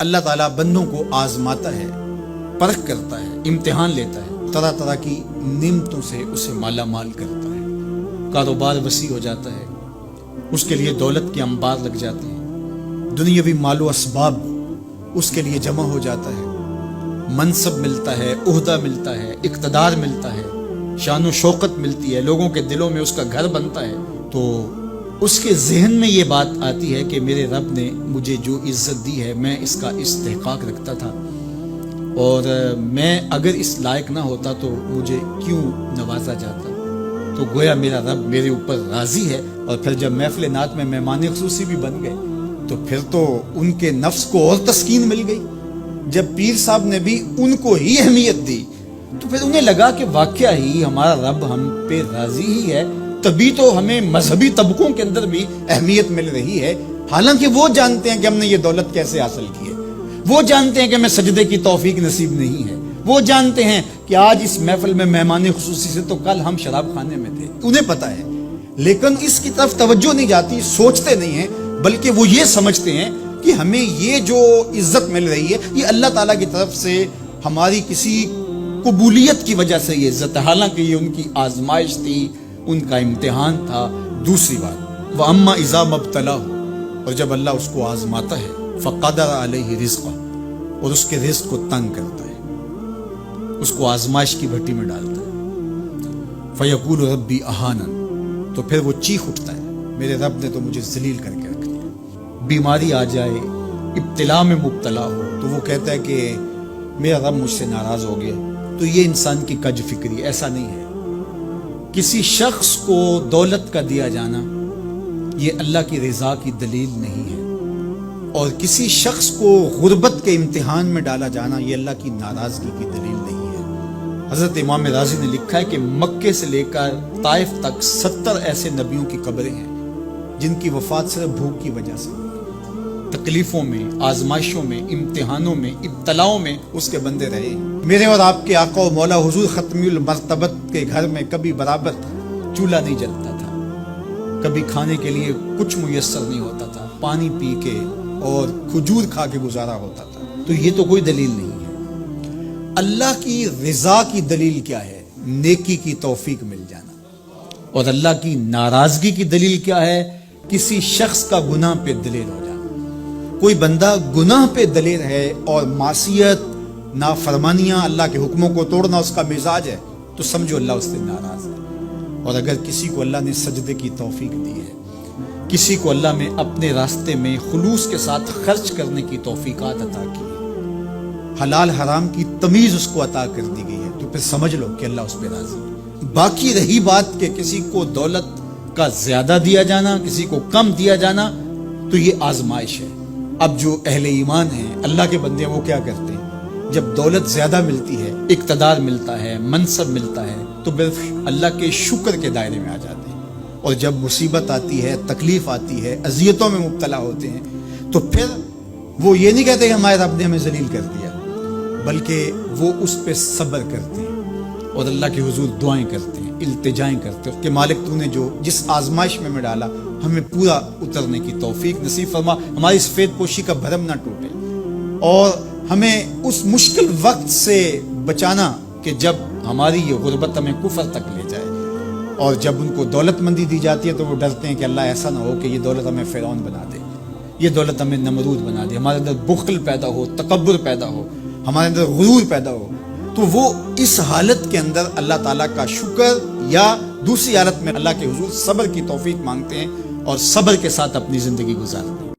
اللہ تعالیٰ بندوں کو آزماتا ہے، پرکھ کرتا ہے، امتحان لیتا ہے، طرح طرح کی نعمتوں سے اسے مالا مال کرتا ہے، کاروبار وسیع ہو جاتا ہے، اس کے لیے دولت کے انبار لگ جاتے ہیں، دنیاوی مال و اسباب اس کے لیے جمع ہو جاتا ہے، منصب ملتا ہے، عہدہ ملتا ہے، اقتدار ملتا ہے، شان و شوکت ملتی ہے، لوگوں کے دلوں میں اس کا گھر بنتا ہے، تو اس کے ذہن میں یہ بات آتی ہے کہ میرے رب نے مجھے جو عزت دی ہے میں اس کا استحقاق رکھتا تھا، اور میں اگر اس لائق نہ ہوتا تو مجھے کیوں نوازا جاتا، تو گویا میرا رب میرے اوپر راضی ہے۔ اور پھر جب محفل نعت میں مہمان خصوصی بھی بن گئے تو پھر تو ان کے نفس کو اور تسکین مل گئی۔ جب پیر صاحب نے بھی ان کو ہی اہمیت دی تو پھر انہیں لگا کہ واقعہ ہی ہمارا رب ہم پہ راضی ہی ہے، تبھی تو ہمیں مذہبی طبقوں کے اندر بھی اہمیت مل رہی ہے، حالانکہ وہ جانتے ہیں کہ ہم نے یہ دولت کیسے حاصل کی ہے، وہ جانتے ہیں کہ ہمیں سجدے کی توفیق نصیب نہیں ہے، وہ جانتے ہیں کہ آج اس محفل میں مہمان خصوصی سے تو کل ہم شراب خانے میں تھے، انہیں پتا ہے، لیکن اس کی طرف توجہ نہیں جاتی، سوچتے نہیں ہیں، بلکہ وہ یہ سمجھتے ہیں کہ ہمیں یہ جو عزت مل رہی ہے یہ اللہ تعالیٰ کی طرف سے ہماری کسی قبولیت کی وجہ سے یہ عزت ہے، حالانکہ یہ ان کی آزمائش تھی، ان کا امتحان تھا۔ دوسری بات، وَأَمَّا إِذَا مَبْتَلَاهُ، اور جب اللہ اس کو آزماتا ہے، فَقَدَرَ عَلَيْهِ رِزْقَهُ، اور اس کے رزق کو تنگ کرتا ہے، اس کو آزمائش کی بھٹی میں ڈالتا ہے، فَيَقُولُ رَبِّي أَهَانَنِ، تو پھر وہ چیخ اٹھتا ہے، میرے رب نے تو مجھے ذلیل کر کے رکھ دیا۔ بیماری آ جائے، ابتلا میں مبتلا ہو تو وہ کہتا ہے کہ میرا رب مجھ سے ناراض ہو گیا، تو یہ انسان کی کج فکری، ایسا نہیں ہے۔ کسی شخص کو دولت کا دیا جانا یہ اللہ کی رضا کی دلیل نہیں ہے، اور کسی شخص کو غربت کے امتحان میں ڈالا جانا یہ اللہ کی ناراضگی کی دلیل نہیں ہے۔ حضرت امام رازی نے لکھا ہے کہ مکے سے لے کر طائف تک 70 ایسے نبیوں کی قبریں ہیں جن کی وفات صرف بھوک کی وجہ سے، تکلیفوں میں، آزمائشوں میں، امتحانوں میں، ابتلاؤں میں اس کے بندے رہے۔ میرے اور آپ کے آقا و مولا حضور ختمی المرتبت کے گھر میں کبھی برابر چولہا نہیں جلتا تھا، کبھی کھانے کے لیے کچھ میسر نہیں ہوتا تھا، پانی پی کے اور کھجور کھا کے گزارا ہوتا تھا، تو یہ تو کوئی دلیل نہیں ہے۔ اللہ کی رضا کی دلیل کیا ہے؟ نیکی کی توفیق مل جانا، اور اللہ کی ناراضگی کی دلیل کیا ہے؟ کسی شخص کا گناہ پہ دلیل ہو جانا۔ کوئی بندہ گناہ پہ دلیر ہے اور معصیت، نافرمانیاں، اللہ کے حکموں کو توڑنا اس کا مزاج ہے، تو سمجھو اللہ اس سے ناراض ہے۔ اور اگر کسی کو اللہ نے سجدے کی توفیق دی ہے، کسی کو اللہ نے اپنے راستے میں خلوص کے ساتھ خرچ کرنے کی توفیقات عطا کی، حلال حرام کی تمیز اس کو عطا کر دی گئی ہے، تو پھر سمجھ لو کہ اللہ اس پہ راضی ہے۔ باقی رہی بات کہ کسی کو دولت کا زیادہ دیا جانا، کسی کو کم دیا جانا، تو یہ آزمائش ہے۔ اب جو اہل ایمان ہیں، اللہ کے بندے ہیں، وہ کیا کرتے ہیں؟ جب دولت زیادہ ملتی ہے، اقتدار ملتا ہے، منصب ملتا ہے، تو صرف اللہ کے شکر کے دائرے میں آ جاتے ہیں، اور جب مصیبت آتی ہے، تکلیف آتی ہے، اذیتوں میں مبتلا ہوتے ہیں، تو پھر وہ یہ نہیں کہتے کہ ہمارے رب نے ہمیں ذلیل کر دیا، بلکہ وہ اس پہ صبر کرتے ہیں اور اللہ کے حضور دعائیں کرتے ہیں، التجائیں کرتے ہیں کہ مالک تو نے جو جس آزمائش میں ڈالا ہمیں پورا اترنے کی توفیق نصیب فرما، ہماری سفید پوشی کا بھرم نہ ٹوٹے، اور ہمیں اس مشکل وقت سے بچانا کہ جب ہماری یہ غربت ہمیں کفر تک لے جائے، اور جب ان کو دولت مندی دی جاتی ہے تو وہ ڈرتے ہیں کہ اللہ ایسا نہ ہو کہ یہ دولت ہمیں فرعون بنا دے، یہ دولت ہمیں نمرود بنا دے، ہمارے اندر بخل پیدا ہو، تکبر پیدا ہو، ہمارے اندر غرور پیدا ہو، تو وہ اس حالت کے اندر اللہ تعالیٰ کا شکر یا دوسری حالت میں اللہ کے حضور صبر کی توفیق مانگتے ہیں اور صبر کے ساتھ اپنی زندگی گزارتے ہیں۔